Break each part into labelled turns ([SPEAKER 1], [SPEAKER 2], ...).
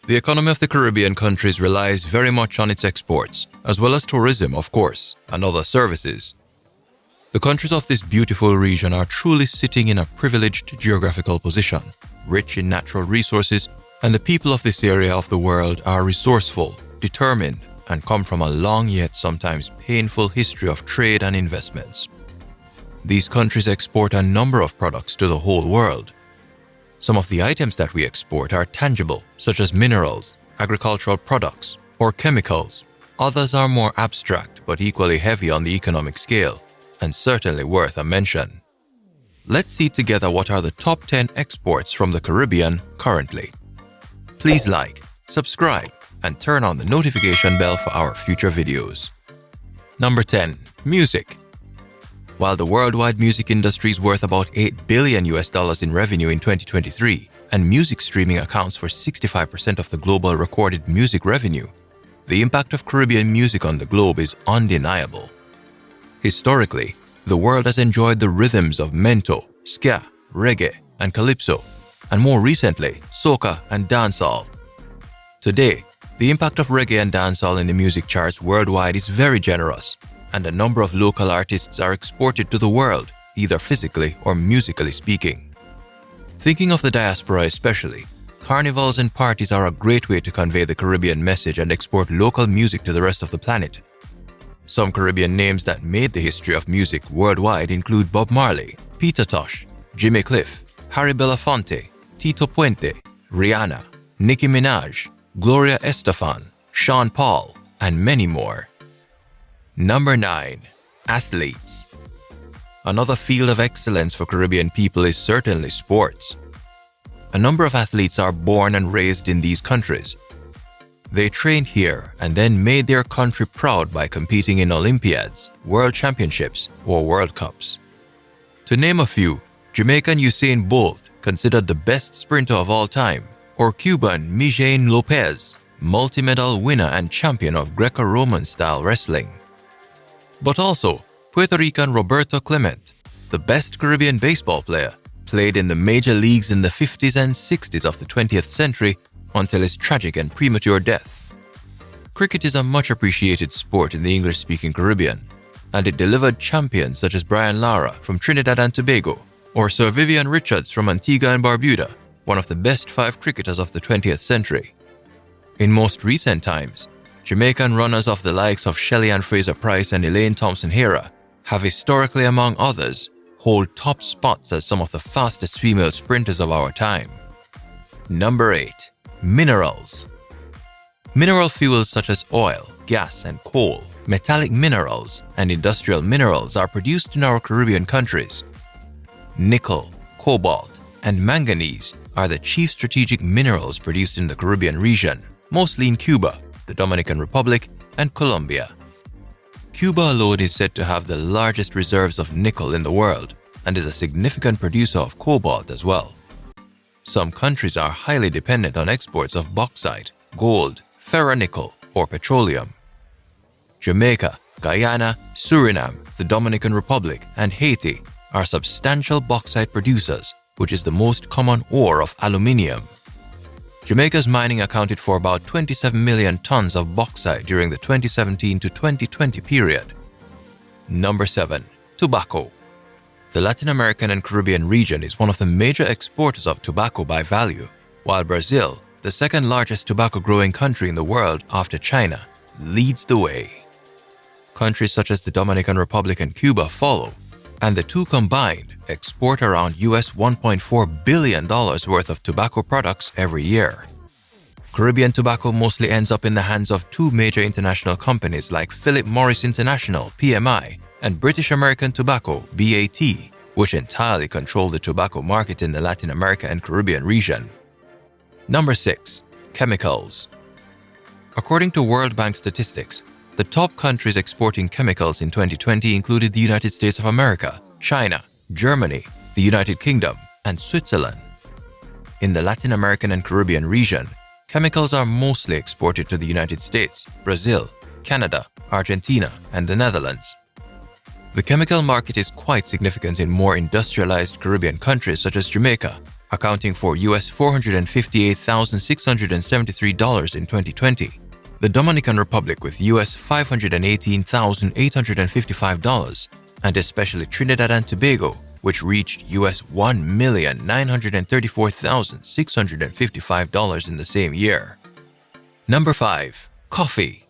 [SPEAKER 1] The economy of the Caribbean countries relies very much on its exports, as well as tourism, of course, and other services. The countries of this beautiful region are truly sitting in a privileged geographical position, rich in natural resources, and the people of this area of the world are resourceful, determined, and come from a long yet sometimes painful history of trade and investments. These countries export a number of products to the whole world. Some of the items that we export are tangible, such as minerals, agricultural products, or chemicals. Others are more abstract but equally heavy on the economic scale, and certainly worth a mention. Let's see together what are the top 10 exports from the Caribbean currently. Please like, subscribe, and turn on the notification bell for our future videos. Number 10. Music. While the worldwide music industry is worth about $8 billion in revenue in 2023, and music streaming accounts for 65% of the global recorded music revenue, the impact of Caribbean music on the globe is undeniable. Historically, the world has enjoyed the rhythms of mento, ska, reggae, and calypso, and more recently, soca and dancehall. Today, the impact of reggae and dancehall in the music charts worldwide is very generous, and a number of local artists are exported to the world, either physically or musically speaking. Thinking of the diaspora especially, carnivals and parties are a great way to convey the Caribbean message and export local music to the rest of the planet. Some Caribbean names that made the history of music worldwide include Bob Marley, Peter Tosh, Jimmy Cliff, Harry Belafonte, Tito Puente, Rihanna, Nicki Minaj, Gloria Estefan, Sean Paul, and many more. Number 9. Athletes. Another field of excellence for Caribbean people is certainly sports. A number of athletes are born and raised in these countries. They trained here and then made their country proud by competing in Olympiads, World Championships, or World Cups. To name a few, Jamaican Usain Bolt, considered the best sprinter of all time, or Cuban Mijain Lopez, multi-medal winner and champion of Greco-Roman style wrestling. But also, Puerto Rican Roberto Clemente, the best Caribbean baseball player, played in the major leagues in the 50s and 60s of the 20th century until his tragic and premature death. Cricket is a much appreciated sport in the English-speaking Caribbean, and it delivered champions such as Brian Lara from Trinidad and Tobago, or Sir Vivian Richards from Antigua and Barbuda, one of the best 5 cricketers of the 20th century. In most recent times, Jamaican runners of the likes of Shelly-Ann Fraser-Pryce and Elaine Thompson-herah have historically, among others, hold top spots as some of the fastest female sprinters of our time. Number 8. Minerals. Mineral fuels such as oil, gas, and coal, metallic minerals, and industrial minerals are produced in our Caribbean countries. Nickel, cobalt, and manganese are the chief strategic minerals produced in the Caribbean region, mostly in Cuba, the Dominican Republic, and Colombia. Cuba alone is said to have the largest reserves of nickel in the world and is a significant producer of cobalt as well. Some countries are highly dependent on exports of bauxite, gold, ferronickel, or petroleum. Jamaica, Guyana, Suriname, the Dominican Republic, and Haiti are substantial bauxite producers, which is the most common ore of aluminium. Jamaica's mining accounted for about 27 million tons of bauxite during the 2017 to 2020 period. Number 7. Tobacco. The Latin American and Caribbean region is one of the major exporters of tobacco by value, while Brazil, the second largest tobacco-growing country in the world after China, leads the way. Countries such as the Dominican Republic and Cuba follow, and the two combined export around US $1.4 billion worth of tobacco products every year. Caribbean tobacco mostly ends up in the hands of two major international companies like Philip Morris International, PMI, and British American Tobacco, BAT, which entirely control the tobacco market in the Latin America and Caribbean region. Number 6. Chemicals. According to World Bank statistics, the top countries exporting chemicals in 2020 included the United States of America, China, Germany, the United Kingdom, and Switzerland. In the Latin American and Caribbean region, chemicals are mostly exported to the United States, Brazil, Canada, Argentina, and the Netherlands. The chemical market is quite significant in more industrialized Caribbean countries such as Jamaica, accounting for US $458,673 in 2020. The Dominican Republic with US $518,855, and especially Trinidad and Tobago, which reached US $1,934,655 in the same year. Number 5. Coffee.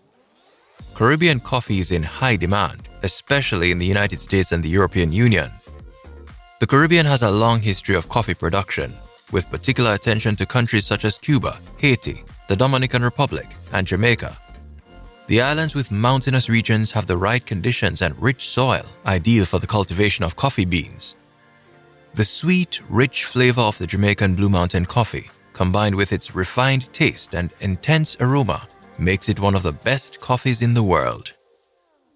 [SPEAKER 1] Caribbean coffee is in high demand, especially in the United States and the European Union. The Caribbean has a long history of coffee production, with particular attention to countries such as Cuba, Haiti, the Dominican Republic, and Jamaica. The islands with mountainous regions have the right conditions and rich soil, ideal for the cultivation of coffee beans. The sweet, rich flavor of the Jamaican Blue Mountain coffee, combined with its refined taste and intense aroma, makes it one of the best coffees in the world.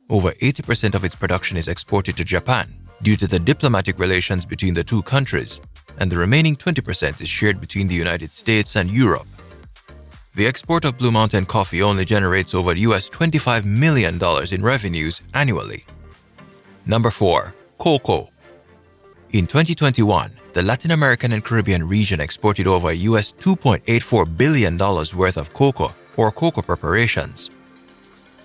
[SPEAKER 1] Over 80% of its production is exported to Japan due to the diplomatic relations between the two countries, and the remaining 20% is shared between the United States and Europe. The export of Blue Mountain coffee only generates over US $25 million in revenues annually. Number 4. Cocoa. In 2021, the Latin American and Caribbean region exported over US $2.84 billion worth of cocoa or cocoa preparations.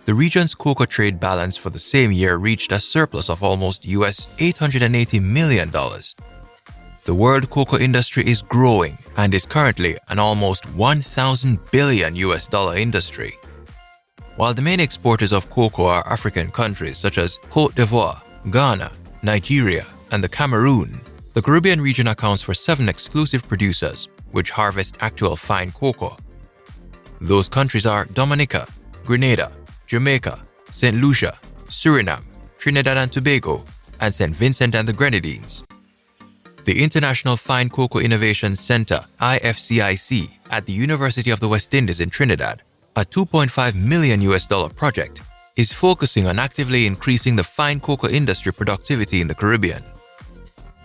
[SPEAKER 1] The region's cocoa trade balance for the same year reached a surplus of almost US $880 million. The world cocoa industry is growing and is currently an almost $1,000 billion industry. While the main exporters of cocoa are African countries such as Côte d'Ivoire, Ghana, Nigeria, and the Cameroon, the Caribbean region accounts for 7 exclusive producers which harvest actual fine cocoa. Those countries are Dominica, Grenada, Jamaica, St. Lucia, Suriname, Trinidad and Tobago, and St. Vincent and the Grenadines. The International Fine Cocoa Innovation Center, IFCIC, at the University of the West Indies in Trinidad, a $2.5 million project, is focusing on actively increasing the fine cocoa industry productivity in the Caribbean.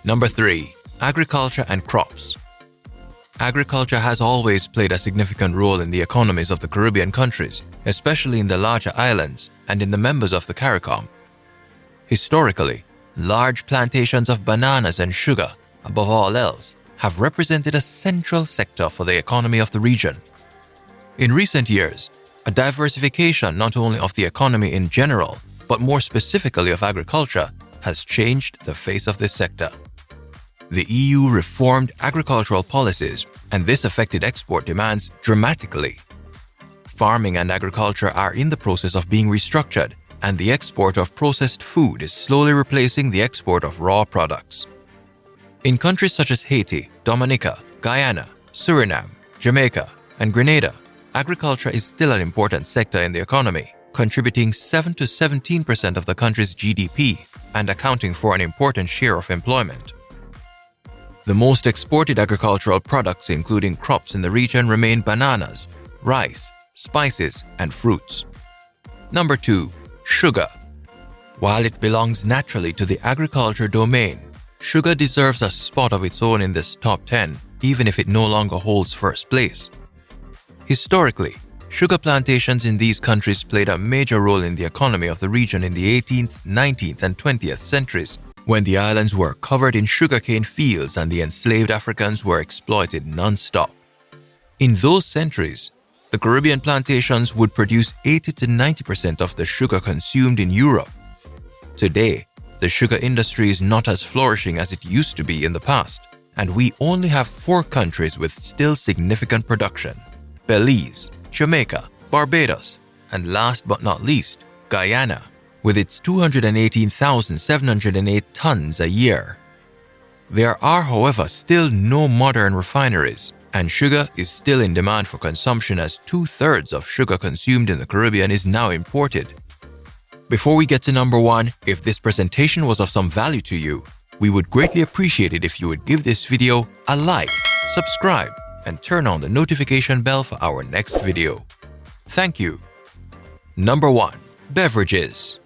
[SPEAKER 1] Number 3. Agriculture and crops. Agriculture has always played a significant role in the economies of the Caribbean countries, especially in the larger islands and in the members of the CARICOM. Historically, large plantations of bananas and sugar, above all else, have represented a central sector for the economy of the region. In recent years, a diversification not only of the economy in general, but more specifically of agriculture, has changed the face of this sector. The EU reformed agricultural policies, and this affected export demands dramatically. Farming and agriculture are in the process of being restructured, and the export of processed food is slowly replacing the export of raw products. In countries such as Haiti, Dominica, Guyana, Suriname, Jamaica, and Grenada, agriculture is still an important sector in the economy, contributing 7 to 17% of the country's GDP and accounting for an important share of employment. The most exported agricultural products including crops in the region remain bananas, rice, spices, and fruits. Number 2. Sugar. While it belongs naturally to the agriculture domain, sugar deserves a spot of its own in this top 10, even if it no longer holds first place. Historically, sugar plantations in these countries played a major role in the economy of the region in the 18th, 19th, and 20th centuries, when the islands were covered in sugarcane fields and the enslaved Africans were exploited non-stop. In those centuries, the Caribbean plantations would produce 80 to 90% of the sugar consumed in Europe. Today, the sugar industry is not as flourishing as it used to be in the past, and we only have 4 countries with still significant production: Belize, Jamaica, Barbados, and last but not least, Guyana, with its 218,708 tons a year. There are, however, still no modern refineries, and sugar is still in demand for consumption as 2/3 of sugar consumed in the Caribbean is now imported. Before we get to number 1, if this presentation was of some value to you, we would greatly appreciate it if you would give this video a like, subscribe, and turn on the notification bell for our next video. Thank you. Number 1. Beverages.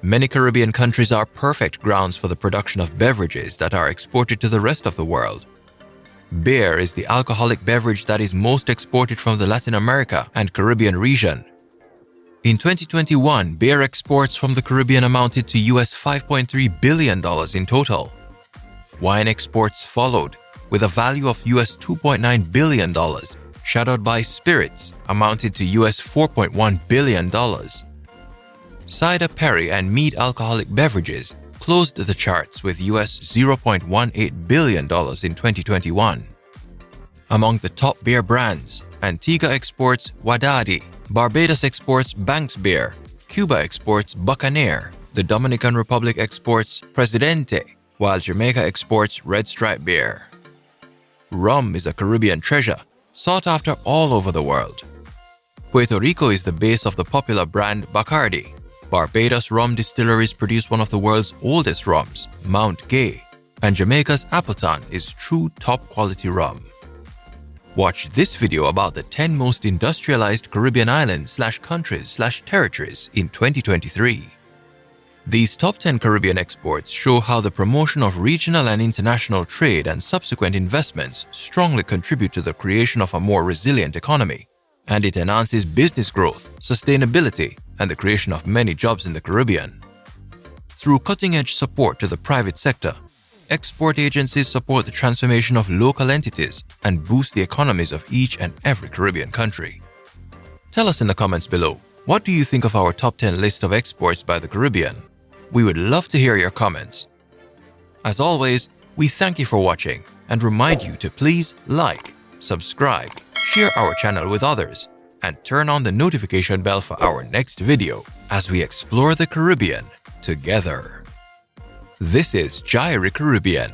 [SPEAKER 1] Many Caribbean countries are perfect grounds for the production of beverages that are exported to the rest of the world. Beer is the alcoholic beverage that is most exported from the Latin America and Caribbean region. In 2021, beer exports from the Caribbean amounted to US $5.3 billion in total. Wine exports followed, with a value of US $2.9 billion, shadowed by spirits amounted to US $4.1 billion. Cider Perry and mead alcoholic beverages closed the charts with US $0.18 billion in 2021. Among the top beer brands, Antigua exports Wadadi, Barbados exports Banks Beer, Cuba exports Buccaneer, the Dominican Republic exports Presidente, while Jamaica exports Red Stripe Beer. Rum is a Caribbean treasure, sought after all over the world. Puerto Rico is the base of the popular brand Bacardi. Barbados rum distilleries produce one of the world's oldest rums, Mount Gay, and Jamaica's Appleton is true top-quality rum. Watch this video about the 10 most industrialized Caribbean islands/countries/territories in 2023. These top 10 Caribbean exports show how the promotion of regional and international trade and subsequent investments strongly contribute to the creation of a more resilient economy, and it enhances business growth, sustainability, and the creation of many jobs in the Caribbean. Through cutting-edge support to the private sector, export agencies support the transformation of local entities and boost the economies of each and every Caribbean country. Tell us in the comments below, what do you think of our top 10 list of exports by the Caribbean? We would love to hear your comments. As always, we thank you for watching and remind you to please like, subscribe, share our channel with others, and turn on the notification bell for our next video as we explore the Caribbean together. This is J-irie Caribbean.